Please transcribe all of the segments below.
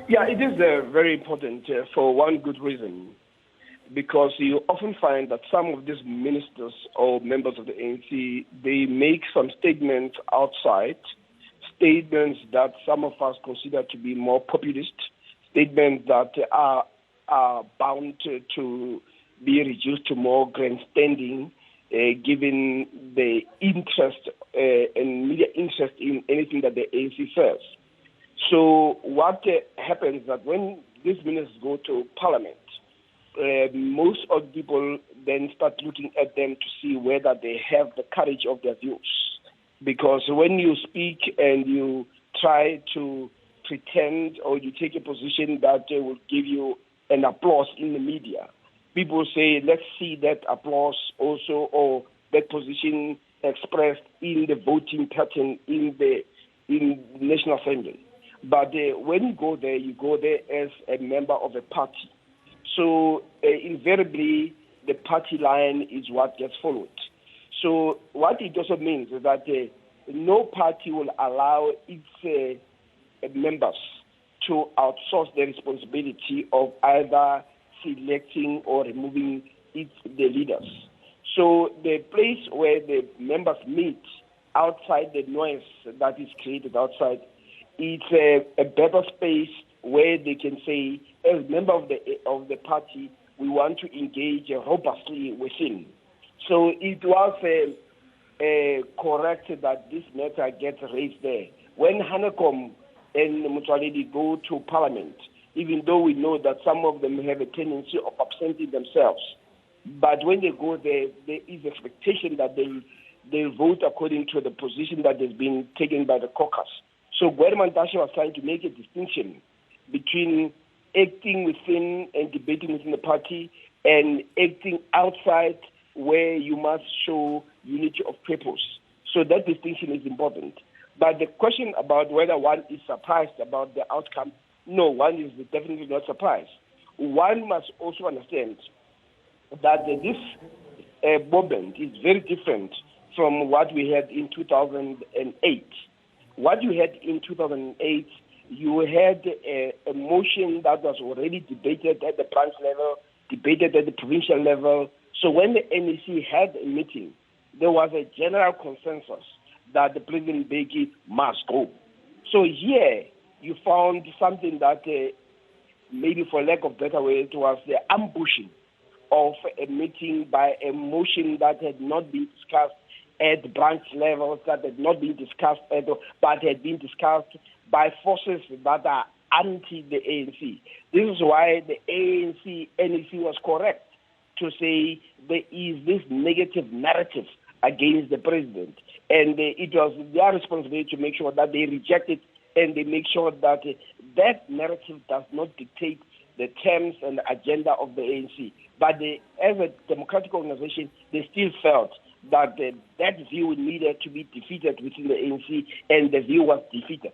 Yeah, it is very important for one good reason, because you often find that some of these ministers or members of the ANC, they make some statements outside, statements that some of us consider to be more populist, statements that are bound to be reduced to more grandstanding, given the interest and media interest in anything that the ANC says. So what happens is that when these ministers go to Parliament, most of the people then start looking at them to see whether they have the courage of their views. Because when you speak and you try to pretend or you take a position that will give you an applause in the media, people say, let's see that applause also, or that position expressed in the voting pattern in the National Assembly. But when you go there as a member of a party. So invariably, the party line is what gets followed. So what it also means is that no party will allow its members to outsource the responsibility of either selecting or removing the leaders. So the place where the members meet outside the noise that is created outside, it's a better space where they can say, as a member of the party, we want to engage robustly within. So it was correct that this matter gets raised there. When Hanekom and Motsoaledi go to Parliament, even though we know that some of them have a tendency of absenting themselves, but when they go there, there is expectation that they vote according to the position that has been taken by the caucus. So Kgadima was trying to make a distinction between acting within and debating within the party and acting outside, where you must show unity of purpose. So that distinction is important. But the question about whether one is surprised about the outcome, no, one is definitely not surprised. One must also understand that this moment is very different from what we had in 2008. What you had in 2008, you had a motion that was already debated at the branch level, debated at the provincial level. So when the NEC had a meeting, there was a general consensus that the President Mbeki must go. So here you found something that maybe for lack of better word, it was the ambushing of a meeting by a motion that had not been discussed at the branch levels, that had not been discussed but had been discussed by forces that are anti the ANC. This is why the ANC NEC was correct to say there is this negative narrative against the president. And it was their responsibility to make sure that they reject it and they make sure that that narrative does not dictate the terms and the agenda of the ANC. But as a democratic organization, they still felt that that view needed to be defeated within the ANC, and the view was defeated.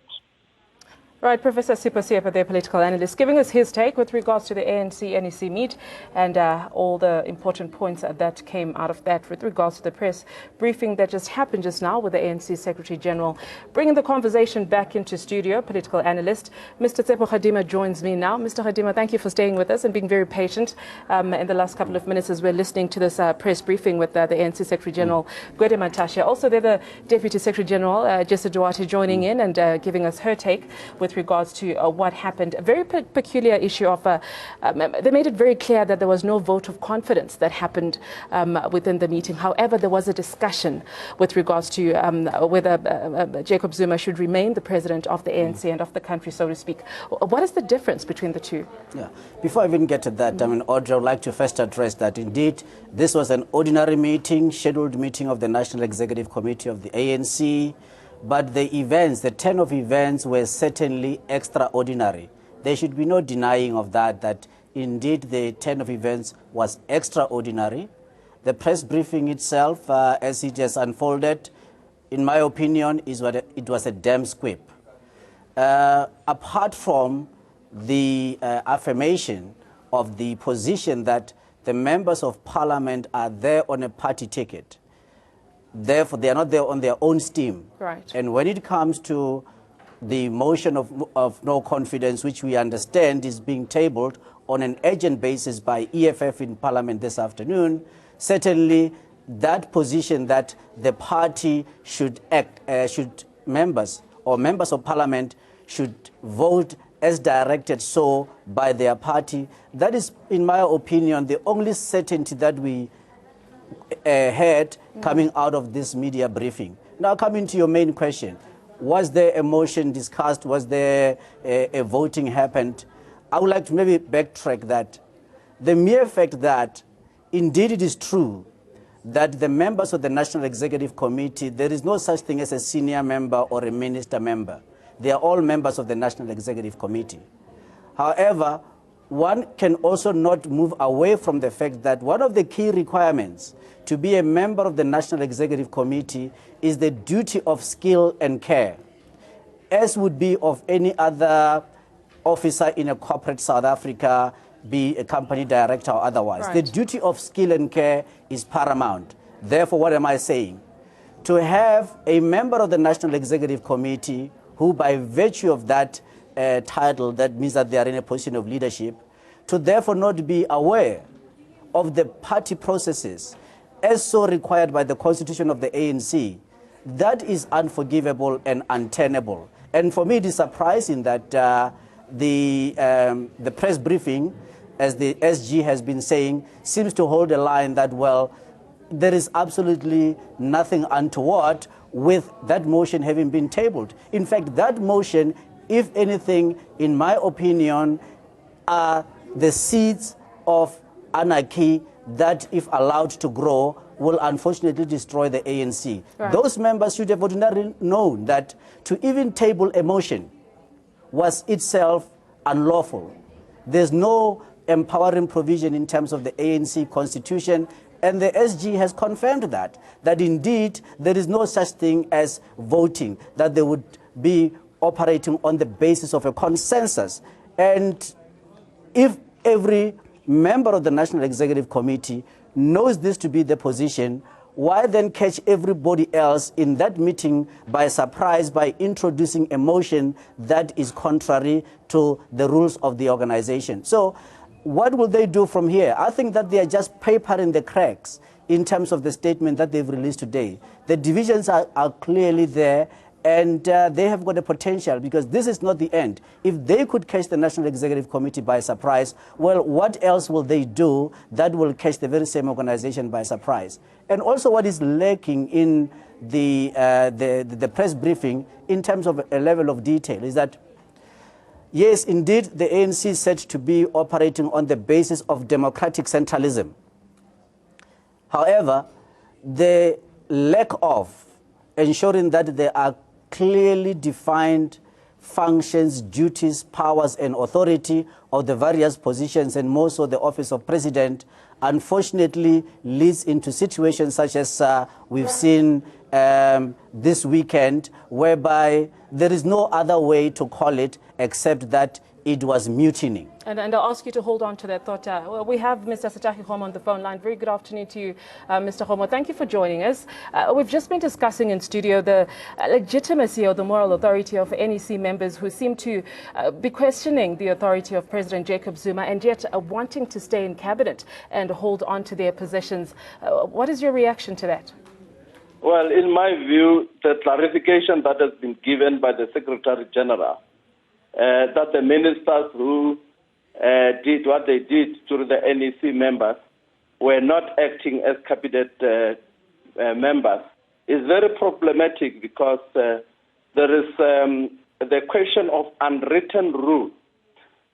Right, Professor Seepe Kgomo, the political analyst, giving us his take with regards to the ANC NEC meet and all the important points that came out of that with regards to the press briefing that just happened just now with the ANC Secretary General. Bringing the conversation back into studio, political analyst, Mr. Seepe Kgomo joins me now. Mr. Kgadima, thank you for staying with us and being very patient in the last couple of minutes as we're listening to this press briefing with the ANC Secretary General, Kgadima. Also, there the Deputy Secretary General, Jesse Duarte, joining in and giving us her take with regards to what happened. A very peculiar issue of, they made it very clear that there was no vote of confidence that happened within the meeting. However, there was a discussion with regards to whether Jacob Zuma should remain the president of the ANC and of the country, so to speak. What is the difference between the two? Yeah. Before I even get to that, Audrey, I would like to first address that indeed this was an ordinary meeting, scheduled meeting of the National Executive Committee of the ANC. But the events, the turn of events were certainly extraordinary. There should be no denying of that indeed the turn of events was extraordinary. The press briefing itself, as it has unfolded, in my opinion, it was a damn squib. Apart from the affirmation of the position that the members of parliament are there on a party ticket, therefore, they are not there on their own steam. Right. And when it comes to the motion of no confidence, which we understand is being tabled on an urgent basis by EFF in Parliament this afternoon, certainly that position that the party should members of Parliament should vote as directed so by their party, that is, in my opinion, the only certainty that we heard coming out of this media briefing. Now, coming to your main question, was there a motion discussed? Was there a voting happened? I would like to maybe backtrack that. The mere fact that indeed it is true that the members of the National Executive Committee, there is no such thing as a senior member or a minister member. They are all members of the National Executive Committee. However, one can also not move away from the fact that one of the key requirements to be a member of the National Executive Committee is the duty of skill and care, as would be of any other officer in a corporate South Africa, be a company director or otherwise. Right. The duty of skill and care is paramount. Therefore, what am I saying? To have a member of the National Executive Committee who, by virtue of that title, that means that they are in a position of leadership, to therefore not be aware of the party processes as so required by the Constitution of the ANC, that is unforgivable and untenable. And for me, it is surprising that the press briefing, as the SG has been saying, seems to hold a line that, well, there is absolutely nothing untoward with that motion having been tabled. In fact, that motion, if anything, in my opinion, are the seeds of anarchy that, if allowed to grow, will unfortunately destroy the ANC. Right. Those members should have ordinarily known that to even table a motion was itself unlawful. There's no empowering provision in terms of the ANC constitution, and the SG has confirmed that indeed there is no such thing as voting, that they would be operating on the basis of a consensus. And if every member of the National Executive Committee knows this to be the position, why then catch everybody else in that meeting by surprise by introducing a motion that is contrary to the rules of the organization? So what will they do from here? I think that they are just papering the cracks in terms of the statement that they've released today. The divisions are clearly there, and they have got a potential, because this is not the end. If they could catch the National Executive Committee by surprise, well, what else will they do that will catch the very same organization by surprise? And also, what is lacking in the press briefing in terms of a level of detail is that, yes, indeed, the ANC is said to be operating on the basis of democratic centralism. However, the lack of ensuring that there are clearly defined functions, duties, powers, and authority of the various positions, and more so the office of president, unfortunately leads into situations such as we've seen this weekend, whereby there is no other way to call it except that it was mutiny. And I'll ask you to hold on to that thought. We have Mr. Seepe Kgomo on the phone line. Very good afternoon to you, Mr. Kgomo. Thank you for joining us. We've just been discussing in studio the legitimacy or the moral authority of NEC members who seem to be questioning the authority of President Jacob Zuma, and yet wanting to stay in cabinet and hold on to their positions. What is your reaction to that? Well, in my view, the clarification that has been given by the Secretary General, that the ministers who did what they did to the NEC members were not acting as cabinet members, is very problematic, because there is the question of unwritten rule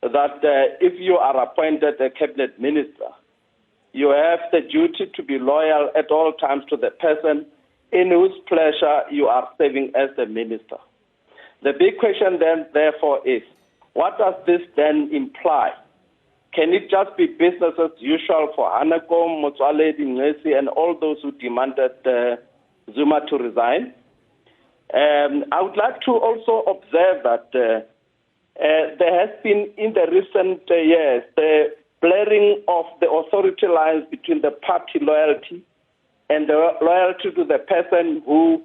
that if you are appointed a cabinet minister, you have the duty to be loyal at all times to the person in whose pleasure you are serving as the minister. The big question then, therefore, is, what does this then imply? Can it just be business as usual for Anakom, Motsoaledi, Ngesi, and all those who demanded Zuma to resign? I would like to also observe that there has been, in the recent years, the blurring of the authority lines between the party loyalty and the loyalty to the person who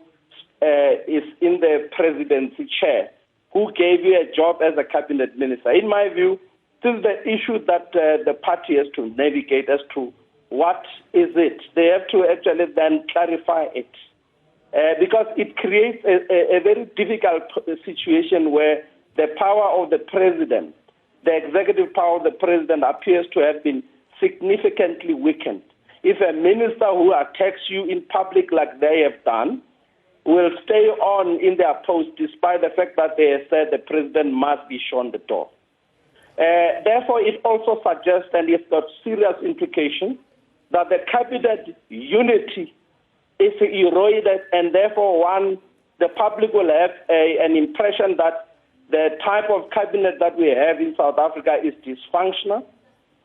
is in the presidency chair, who gave you a job as a cabinet minister. In my view, this is the issue that the party has to navigate as to what is it. They have to actually then clarify it. Because it creates a very difficult situation where the power of the president, the executive power of the president, appears to have been significantly weakened. If a minister who attacks you in public like they have done will stay on in their post despite the fact that they have said the president must be shown the door. Therefore, it also suggests, and it's got serious implications, that the cabinet unity is eroded, and therefore the public will have an impression that the type of cabinet that we have in South Africa is dysfunctional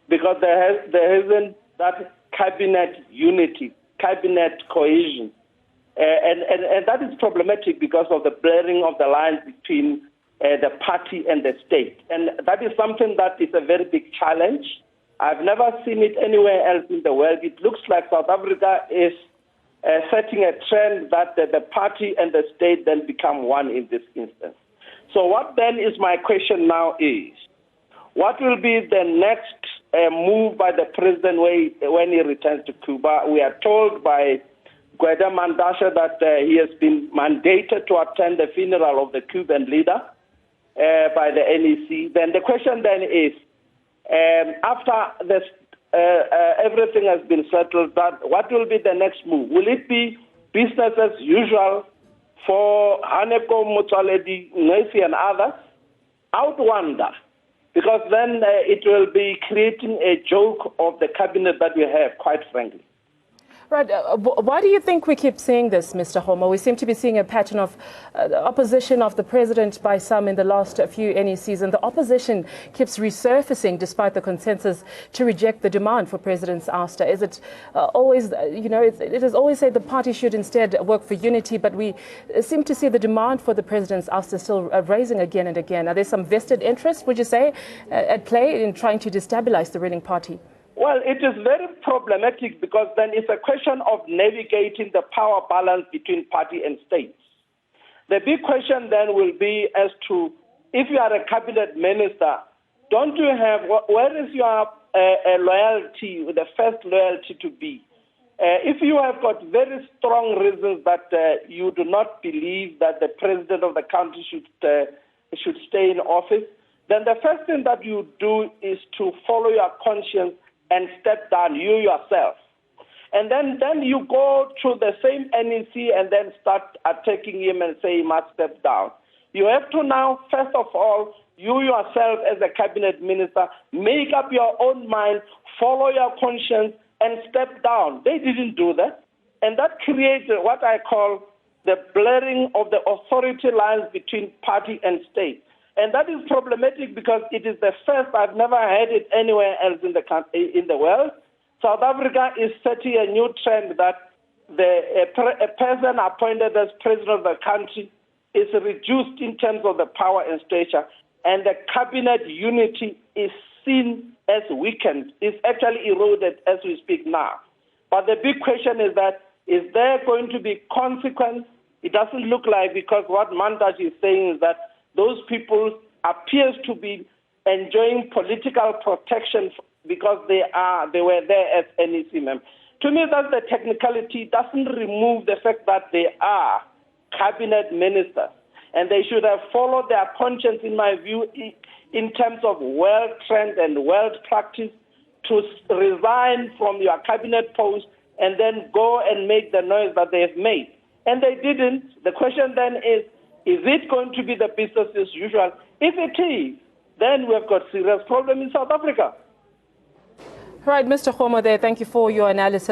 because there isn't that cabinet unity, cabinet cohesion. And that is problematic because of the blurring of the lines between the party and the state. And that is something that is a very big challenge. I've never seen it anywhere else in the world. It looks like South Africa is setting a trend that the party and the state then become one in this instance. So what then is my question now is, what will be the next move by the president when he returns to Cuba? We are told by Kgadima that he has been mandated to attend the funeral of the Cuban leader by the NEC. Then the question then is, after this everything has been settled, what will be the next move? Will it be business as usual for Kgadima, NEC and others? I would wonder, because then it will be creating a joke of the cabinet that we have, quite frankly. Right. Why do you think we keep seeing this, Mr. Kgomo? We seem to be seeing a pattern of opposition of the president by some in the last few NECs, and the opposition keeps resurfacing despite the consensus to reject the demand for President's ouster. Is it always, it is always said the party should instead work for unity, but we seem to see the demand for the President's ouster still raising again and again. Are there some vested interests, would you say, at play in trying to destabilize the ruling party? Well, it is very problematic because then it's a question of navigating the power balance between party and state. The big question then will be as to, if you are a cabinet minister, don't you have, where is your loyalty, the first loyalty to be? If you have got very strong reasons that you do not believe that the president of the country should stay in office, then the first thing that you do is to follow your conscience and step down, you yourself. And then you go to the same NEC and then start attacking him and say he must step down. You have to now, first of all, you yourself as a cabinet minister, make up your own mind, follow your conscience, and step down. They didn't do that. And that creates what I call the blurring of the authority lines between party and state. And that is problematic because it is the first, I've never heard it anywhere else in the world. South Africa is setting a new trend that a person appointed as president of the country is reduced in terms of the power and stature, and the cabinet unity is seen as weakened, is actually eroded as we speak now. But the big question is that, is there going to be consequence? It doesn't look like, because what Mandaj is saying is that those people appears to be enjoying political protection because they were there as NEC members. To me, that's the technicality. It doesn't remove the fact that they are cabinet ministers, and they should have followed their conscience, in my view, in terms of world trend and world practice, to resign from your cabinet post and then go and make the noise that they have made. And they didn't. The question then is it going to be the business as usual? If it is, then we've got serious problem in South Africa. Right, Mr. Kgomo there, thank you for your analysis.